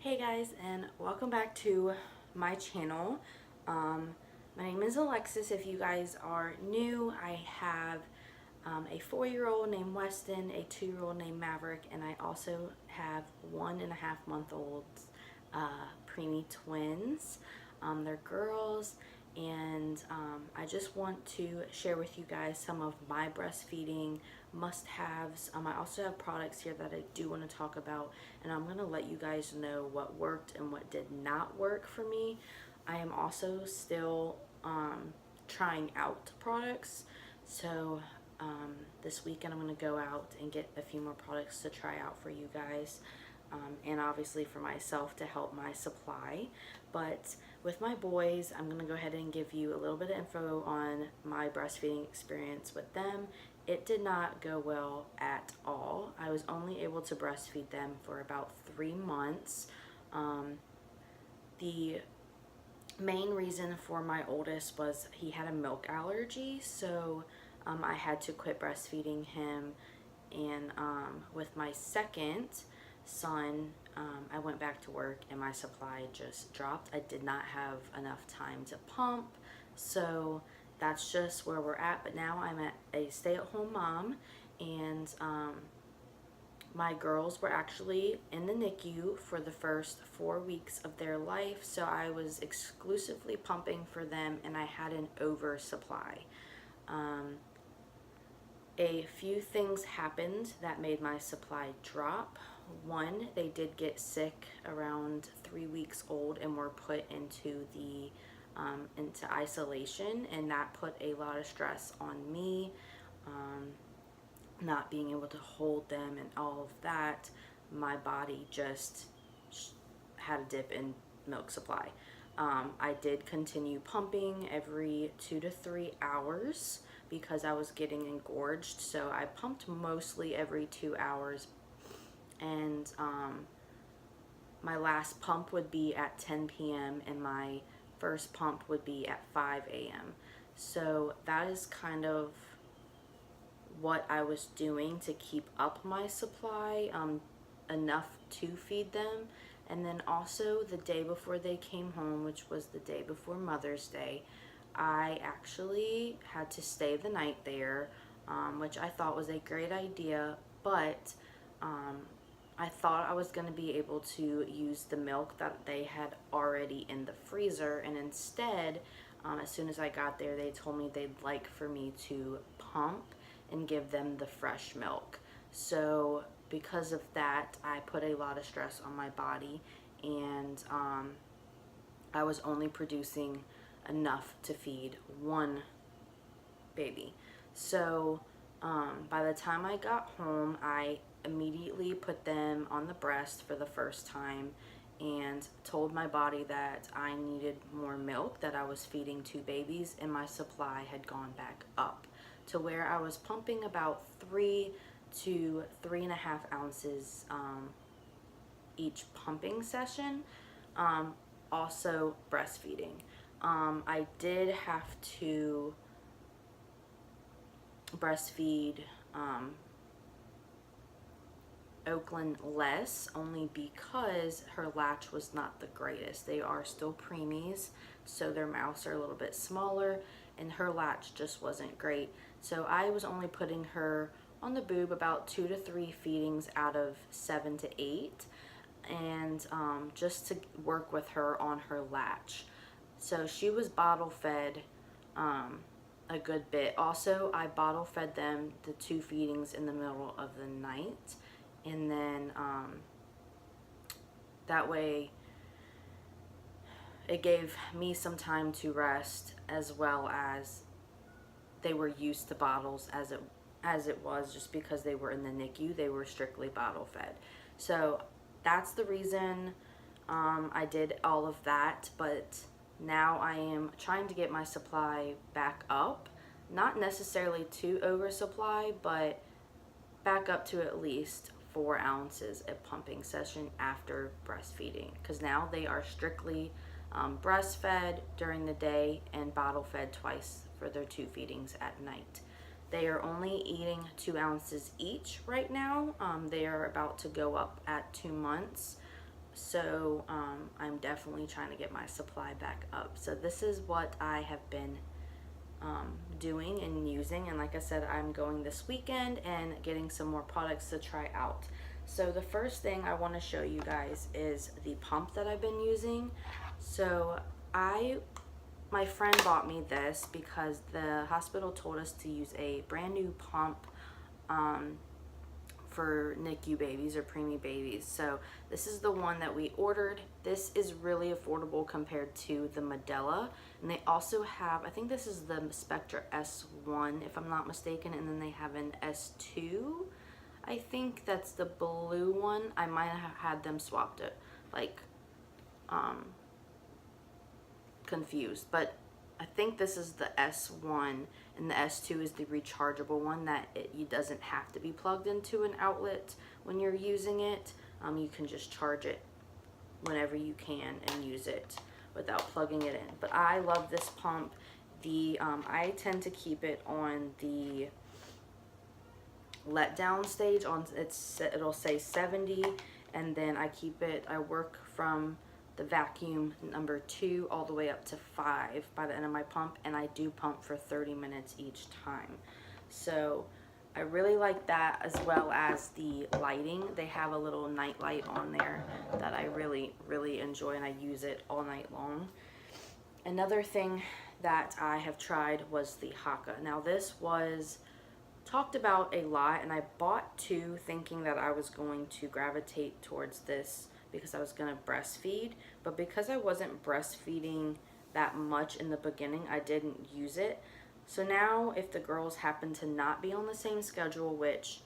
Hey guys, and welcome back to my channel. My name is Alexis. If you guys are new, I have a 4-year-old named Weston, a 2-year-old named Maverick, and I also have 1.5-month-olds, preemie twins. They're girls, and I just want to share with you guys some of my breastfeeding must-haves. I also have products here that I do want to talk about, and I'm going to let you guys know what worked and what did not work for me. I am also still trying out products, so this weekend I'm going to go out and get a few more products to try out for you guys, and obviously for myself to help my supply. But with my boys, I'm going to go ahead and give you a little bit of info on my breastfeeding experience with them. It did not go well at all. I was only able to breastfeed them for about 3 months. The main reason for my oldest was he had a milk allergy, so I had to quit breastfeeding him. And with my second son, I went back to work and my supply just dropped. I did not have enough time to pump, so that's just where we're at. But now I'm at a stay-at-home mom, and my girls were actually in the NICU for the first 4 weeks of their life, so I was exclusively pumping for them, and I had an oversupply. A few things happened that made my supply drop. One, they did get sick around 3 weeks old and were put into into isolation, and that put a lot of stress on me. Not being able to hold them and all of that, my body just had a dip in milk supply. I did continue pumping every 2 to 3 hours because I was getting engorged, so I pumped mostly every 2 hours, and my last pump would be at 10 p.m. and my first pump would be at 5 a.m. So that is kind of what I was doing to keep up my supply, enough to feed them. And then also the day before they came home, which was the day before Mother's Day, I actually had to stay the night there, which I thought was a great idea, but I thought I was going to be able to use the milk that they had already in the freezer, and instead, as soon as I got there, they told me they'd like for me to pump and give them the fresh milk. So because of that, I put a lot of stress on my body, and I was only producing enough to feed one baby. So by the time I got home, I immediately put them on the breast for the first time and told my body that I needed more milk, that I was feeding 2 babies, and my supply had gone back up to where I was pumping about 3 to 3.5 ounces each pumping session. Also breastfeeding. I did have to breastfeed Oakland less, only because her latch was not the greatest. They are still preemies, so their mouths are a little bit smaller, and her latch just wasn't great. So I was only putting her on the boob about 2 to 3 feedings out of 7 to 8, and just to work with her on her latch. So she was bottle fed a good bit. Also, I bottle fed them the 2 feedings in the middle of the night, and then that way it gave me some time to rest, as well as they were used to bottles as it was, just because they were in the NICU, they were strictly bottle fed. So that's the reason I did all of that. But now I am trying to get my supply back up, not necessarily to oversupply, but back up to at least 4 ounces a pumping session after breastfeeding, because now they are strictly breastfed during the day and bottle fed twice for their 2 feedings at night. They are only eating 2 ounces each right now. They are about to go up at 2 months, So I'm definitely trying to get my supply back up. So this is what I have been doing and using, and like I said, I'm going this weekend and getting some more products to try out. So the first thing I want to show you guys is the pump that I've been using. So my friend bought me this because the hospital told us to use a brand new pump for NICU babies or preemie babies. So this is the one that we ordered. This is really affordable compared to the Medela. And they also have, I think this is the Spectra S1 if I'm not mistaken, and then they have an S2. I think that's the blue one. I might have had them swapped it, like confused, but I think this is the S1 and the S2 is the rechargeable one that it doesn't have to be plugged into an outlet when you're using it. You can just charge it whenever you can and use it without plugging it in. But I love this pump. I tend to keep it on the letdown stage. It'll say 70, and then I work from the vacuum number 2 all the way up to 5 by the end of my pump, and I do pump for 30 minutes each time. So I really like that, as well as the lighting. They have a little night light on there that I really enjoy, and I use it all night long. Another thing that I have tried was the Haka. Now this was talked about a lot, and I bought 2 thinking that I was going to gravitate towards this because I was going to breastfeed, but because I wasn't breastfeeding that much in the beginning, I didn't use it. So now if the girls happen to not be on the same schedule, which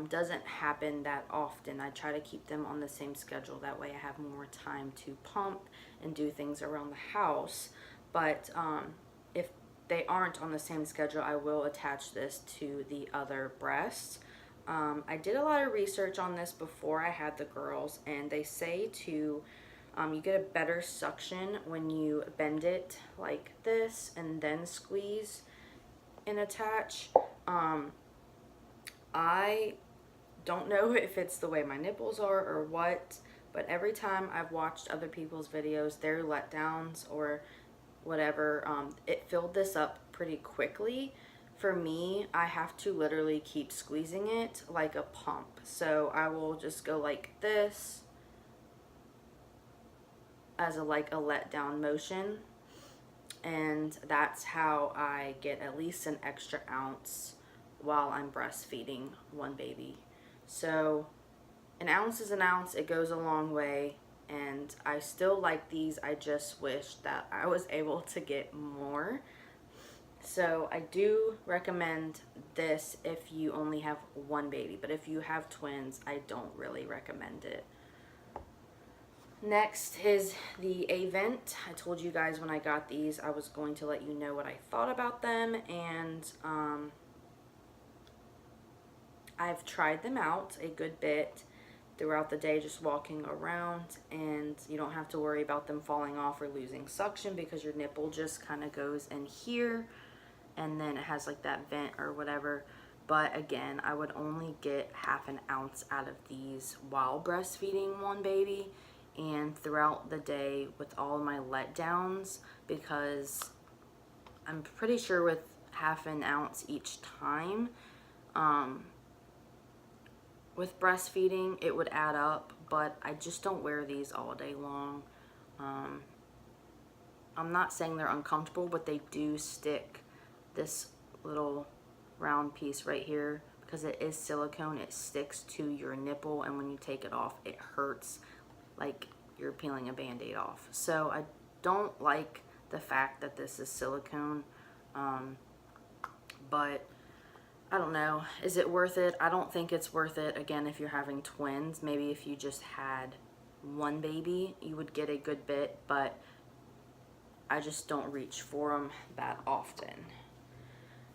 doesn't happen that often, I try to keep them on the same schedule. That way I have more time to pump and do things around the house. But if they aren't on the same schedule, I will attach this to the other breasts. I did a lot of research on this before I had the girls, and they say you get a better suction when you bend it like this and then squeeze and attach. I don't know if it's the way my nipples are or what, but every time I've watched other people's videos, their letdowns or whatever, it filled this up pretty quickly. For me, I have to literally keep squeezing it like a pump. So I will just go like this as a letdown motion, and that's how I get at least an extra ounce while I'm breastfeeding one baby. So an ounce is an ounce. It goes a long way, and I still like these. I just wish that I was able to get more. So I do recommend this if you only have one baby, but if you have twins, I don't really recommend it. Next is the Avent. I told you guys when I got these I was going to let you know what I thought about them, and I've tried them out a good bit throughout the day, just walking around, and you don't have to worry about them falling off or losing suction because your nipple just kind of goes in here, and then it has like that vent or whatever. But again, I would only get half an ounce out of these while breastfeeding one baby and throughout the day with all my letdowns, because I'm pretty sure with half an ounce each time with breastfeeding it would add up, but I just don't wear these all day long. I'm not saying they're uncomfortable, but they do stick. This little round piece right here, because it is silicone, it sticks to your nipple, and when you take it off it hurts like you're peeling a band-aid off. So I don't like the fact that this is silicone, but I don't know, is it worth it? I don't think it's worth it. Again, if you're having twins, maybe if you just had one baby you would get a good bit, but I just don't reach for them that often.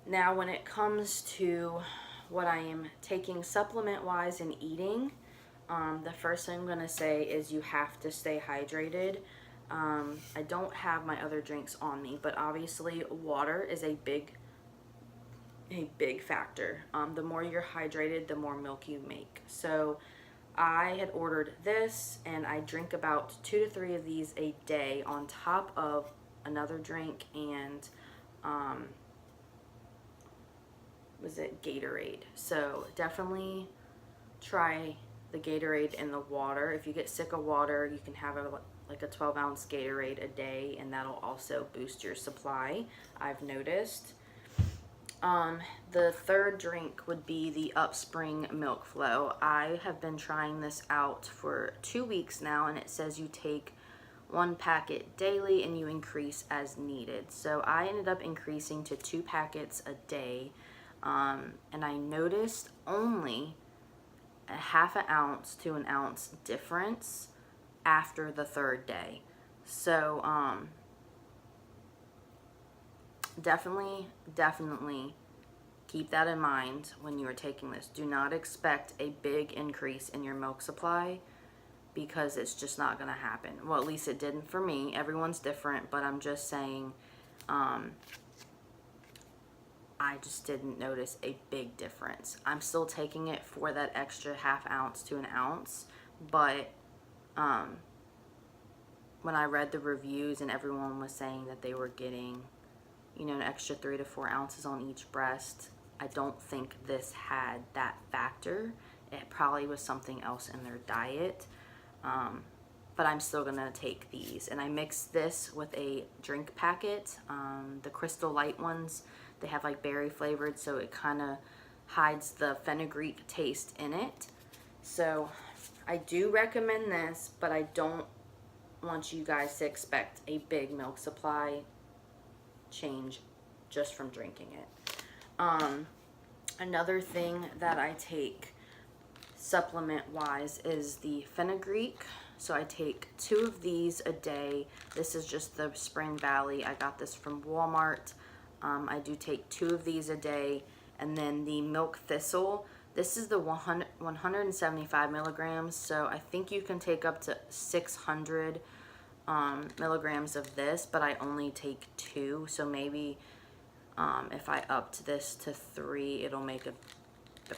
Now when it comes to what I am taking supplement wise and eating, the first thing I'm going to say is you have to stay hydrated. I don't have my other drinks on me, but obviously water is a big factor. The more you're hydrated, the more milk you make. So I had ordered this, and I drink about 2 to 3 of these a day on top of another drink and was it Gatorade. So definitely try the Gatorade in the water. If you get sick of water, you can have like a 12-ounce Gatorade a day, and that'll also boost your supply, I've noticed. The third drink would be the Upspring Milk Flow. I have been trying this out for 2 weeks now, and it says you take 1 packet daily and you increase as needed. So I ended up increasing to 2 packets a day, and I noticed only a half an ounce to an ounce difference after the 3rd day. So definitely keep that in mind when you are taking this. Do not expect a big increase in your milk supply, because it's just not going to happen. Well, at least it didn't for me. Everyone's different, but I'm just saying, I just didn't notice a big difference. I'm still taking it for that extra half ounce to an ounce, but when I read the reviews and everyone was saying that they were getting, you know, an extra 3 to 4 ounces on each breast, I don't think this had that factor. It probably was something else in their diet. But I'm still gonna take these, and I mix this with a drink packet, the Crystal Light ones. They have like berry flavored, so it kind of hides the fenugreek taste in it. So I do recommend this, but I don't want you guys to expect a big milk supply change just from drinking it. Another thing that I take supplement wise is the fenugreek. So I take 2 of these a day. This is just the Spring Valley. I got this from Walmart. I do take 2 of these a day. And then the milk thistle, this is the 175 milligrams. So I think you can take up to 600 milligrams of this, but I only take 2. So maybe if I upped this to 3, it'll make a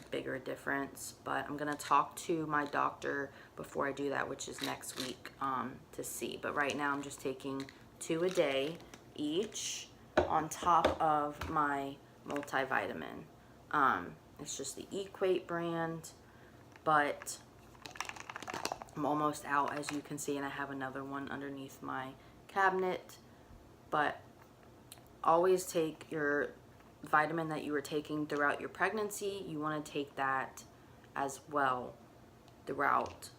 bigger difference. But I'm gonna talk to my doctor before I do that, which is next week, to see. But right now I'm just taking 2 a day each on top of my multivitamin. It's just the Equate brand, but I'm almost out, as you can see, and I have another one underneath my cabinet. But always take your vitamin that you were taking throughout your pregnancy. You want to take that as well throughout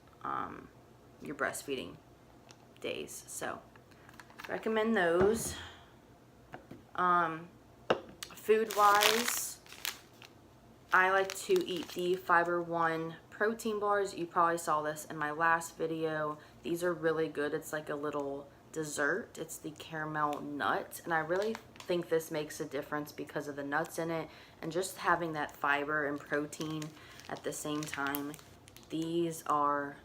your breastfeeding days. So recommend those. Food wise, I like to eat the Fiber One protein bars. You probably saw this in my last video. These are really good. It's like a little dessert. It's the caramel nut, and I really think this makes a difference because of the nuts in it and just having that fiber and protein at the same time. These are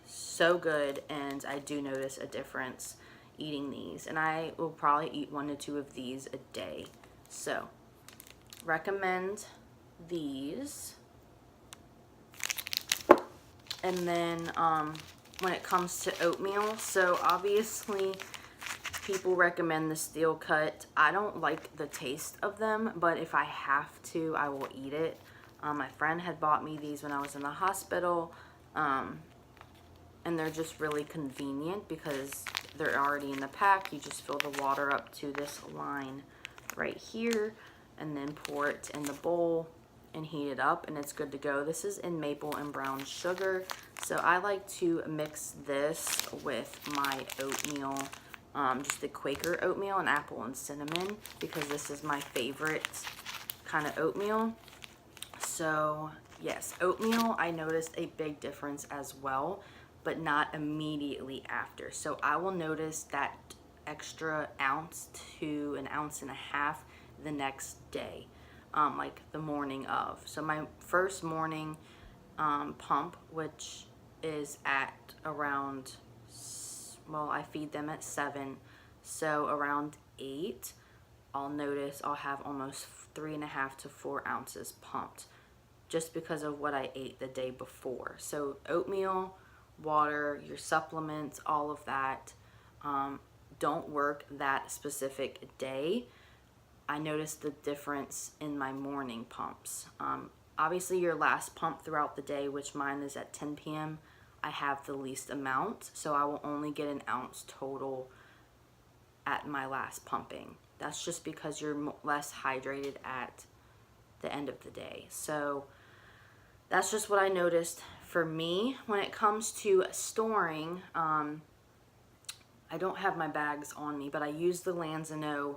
so good, and I do notice a difference eating these, and I will probably eat 1 to 2 of these a day. So recommend these. And then when it comes to oatmeal, so obviously people recommend the steel cut. I don't like the taste of them, but if I have to, I will eat it. My friend had bought me these when I was in the hospital, and they're just really convenient because they're already in the pack. You just fill the water up to this line right here and then pour it in the bowl and heat it up, and it's good to go. This is in maple and brown sugar, so I like to mix this with my oatmeal, just the Quaker oatmeal and apple and cinnamon, because this is my favorite kind of oatmeal. So yes, oatmeal, I noticed a big difference as well, but not immediately after. So I will notice that extra ounce to an ounce and a half the next day, like the morning of. So my first morning pump, which is at around, well, I feed them at 7, so around 8, I'll notice I'll have almost 3.5 to 4 ounces pumped. just because of what I ate the day before. So oatmeal, water, your supplements, all of that don't work that specific day. I noticed the difference in my morning pumps. Obviously your last pump throughout the day, which mine is at 10 p.m., I have the least amount, so I will only get an ounce total at my last pumping. That's just because you're less hydrated at the end of the day. So that's just what I noticed for me. When it comes to storing, I don't have my bags on me, but I use the Lanzano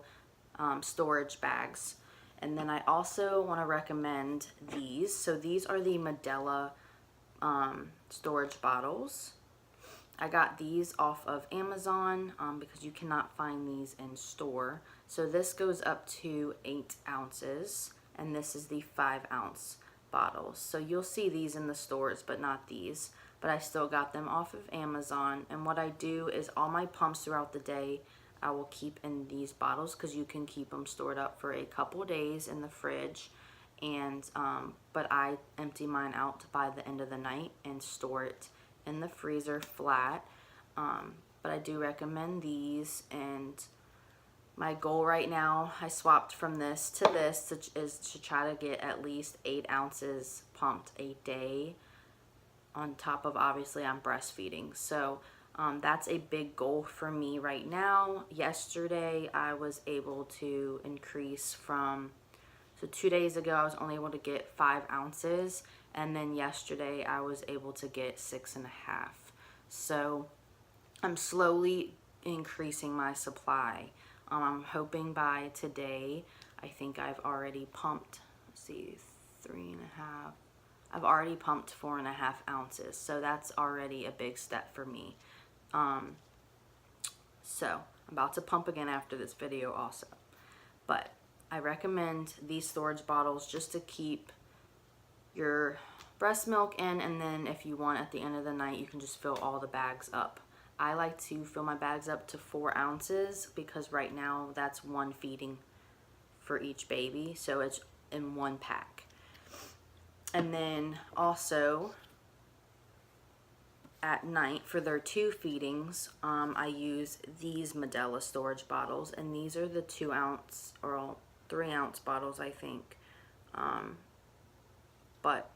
storage bags. And then I also want to recommend these. So these are the Medela storage bottles. I got these off of Amazon because you cannot find these in store. So this goes up to 8 ounces, and this is the 5-ounce bottles. So you'll see these in the stores, but not these. But I still got them off of Amazon. And what I do is all my pumps throughout the day, I will keep in these bottles because you can keep them stored up for a couple days in the fridge. And but I empty mine out by the end of the night and store it in the freezer flat. But I do recommend these, and my goal right now, I swapped from this to this, is to try to get at least 8 ounces pumped a day, on top of obviously I'm breastfeeding. So that's a big goal for me right now. Yesterday I was able to increase from, so 2 days ago I was only able to get 5 ounces, and then yesterday I was able to get 6.5. So I'm slowly increasing my supply. I'm hoping by today, I think I've already pumped, let's see, 3.5. I've already pumped 4.5 ounces. So that's already a big step for me. So I'm about to pump again after this video also. But I recommend these storage bottles just to keep your breast milk in, and then if you want at the end of the night, you can just fill all the bags up. I like to fill my bags up to 4 ounces because right now that's one feeding for each baby, so it's in one pack. And then also at night for their 2 feedings, I use these Medela storage bottles, and these are the 2 ounce or 3 ounce bottles, I think. But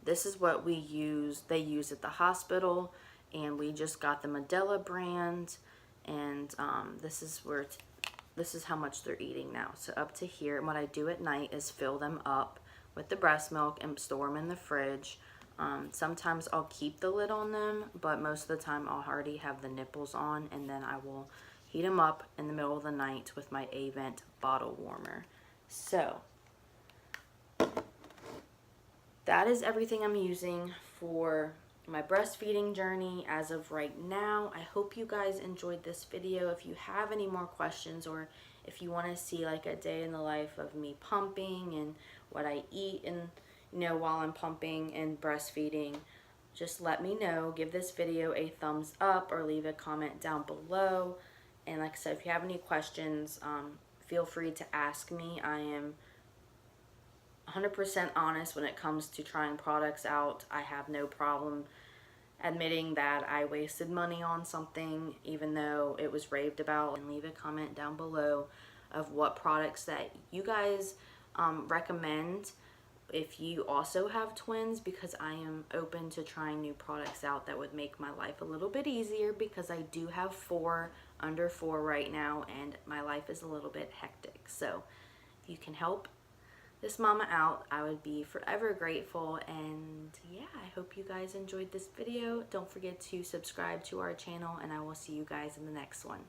this is what we use, they use at the hospital, and we just got the Medela brand, and this is how much they're eating now. So up to here, and what I do at night is fill them up with the breast milk and store them in the fridge. Sometimes I'll keep the lid on them, but most of the time I'll already have the nipples on, and then I will heat them up in the middle of the night with my Avent bottle warmer. So that is everything I'm using for my breastfeeding journey as of right now. I hope you guys enjoyed this video. If you have any more questions, or if you want to see like a day in the life of me pumping and what I eat, and while I'm pumping and breastfeeding, just let me know. Give this video a thumbs up or leave a comment down below. And like I said, if you have any questions, feel free to ask me. I am 100% honest when it comes to trying products out. I have no problem admitting that I wasted money on something, even though it was raved about. And leave a comment down below of what products that you guys recommend if you also have twins, because I am open to trying new products out that would make my life a little bit easier, because I do have 4 under 4 right now, and my life is a little bit hectic. So if you can help this mama out, I would be forever grateful. And yeah, I hope you guys enjoyed this video. Don't forget to subscribe to our channel, and I will see you guys in the next one.